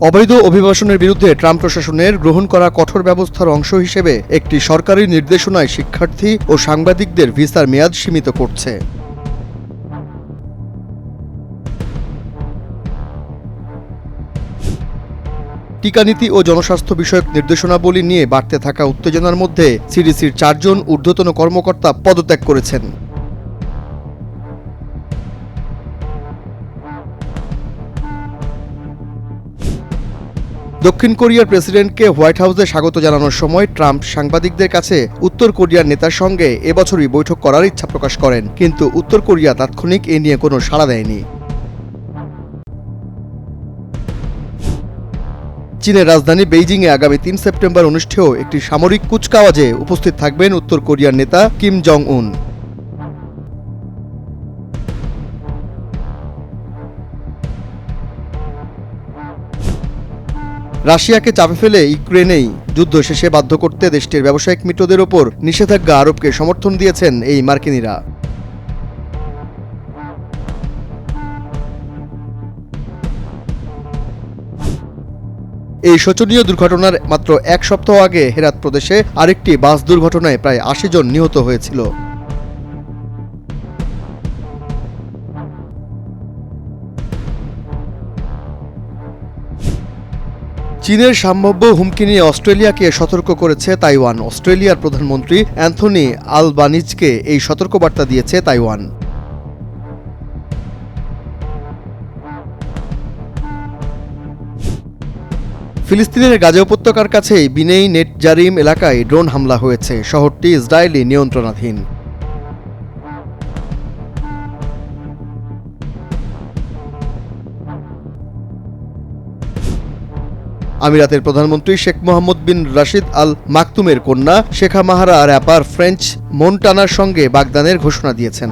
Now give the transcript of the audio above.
অবৈধ অভিবাসনের বিরুদ্ধে ট্রাম্প প্রশাসনের গ্রহণ করা কঠোর ব্যবস্থার অংশ হিসেবে একটি সরকারি নির্দেশনায় শিক্ষার্থী ও সাংবাদিকদের ভিসার মেয়াদ সীমিত করছে। টিকানীতি ও জনস্বাস্থ্য বিষয়ক নির্দেশনাবলী নিয়ে বাড়তে থাকা উত্তেজনার মধ্যে সিডিসির 4 জন ঊর্ধ্বতন কর্মকর্তা পদত্যাগ করেছেন। দক্ষিণ কোরিয়ার প্রেসিডেন্টকে হোয়াইট হাউসে স্বাগত জানানোর সময় ট্রাম্প সাংবাদিকদের কাছে উত্তর কোরিয়ার নেতার সঙ্গে এবছরই বৈঠক করার ইচ্ছা প্রকাশ করেন, কিন্তু উত্তর কোরিয়া তাৎক্ষণিক এ নিয়ে কোনো সাড়া দেয়নি। চীনের রাজধানী বেইজিংয়ে আগামী 3 সেপ্টেম্বর অনুষ্ঠেয় একটি সামরিক কুচকাওয়াজে উপস্থিত থাকবেন উত্তর কোরিয়ার নেতা কিম জং উন। রাশিয়াকে চাপে ফেলে ইউক্রেনেই যুদ্ধ শেষে বাধ্য করতে দেশটির ব্যবসায়িক মিত্রদের ওপর নিষেধাজ্ঞা আরোপকে সমর্থন দিয়েছেন এই মার্কিনিরা। এই শোচনীয় দুর্ঘটনার মাত্র 1 সপ্তাহ আগে হেরাত প্রদেশে আরেকটি বাস দুর্ঘটনায় প্রায় 80 জন নিহত হয়েছিল। চীনের সম্ভাব্য হুমকি নিয়ে অস্ট্রেলিয়াকে সতর্ক করেছে তাইওয়ান। অস্ট্রেলিয়ার প্রধানমন্ত্রী অ্যান্থনি আলবানিজকে এই সতর্কবার্তা দিয়েছে তাইওয়ান। ফিলিস্তিনের গাজা উপত্যকার কাছেই বিনেই নেটজারিম এলাকায় ড্রোন হামলা হয়েছে। শহরটি ইসরায়েলি নিয়ন্ত্রণাধীন। আমিরাতের প্রধানমন্ত্রী শেখ মোহাম্মদ বিন রাশিদ আল মাকতুমের কন্যা শেখা মাহারা র্যাপার ফ্রেঞ্চ মন্টানার সঙ্গে বাগদানের ঘোষণা দিয়েছেন।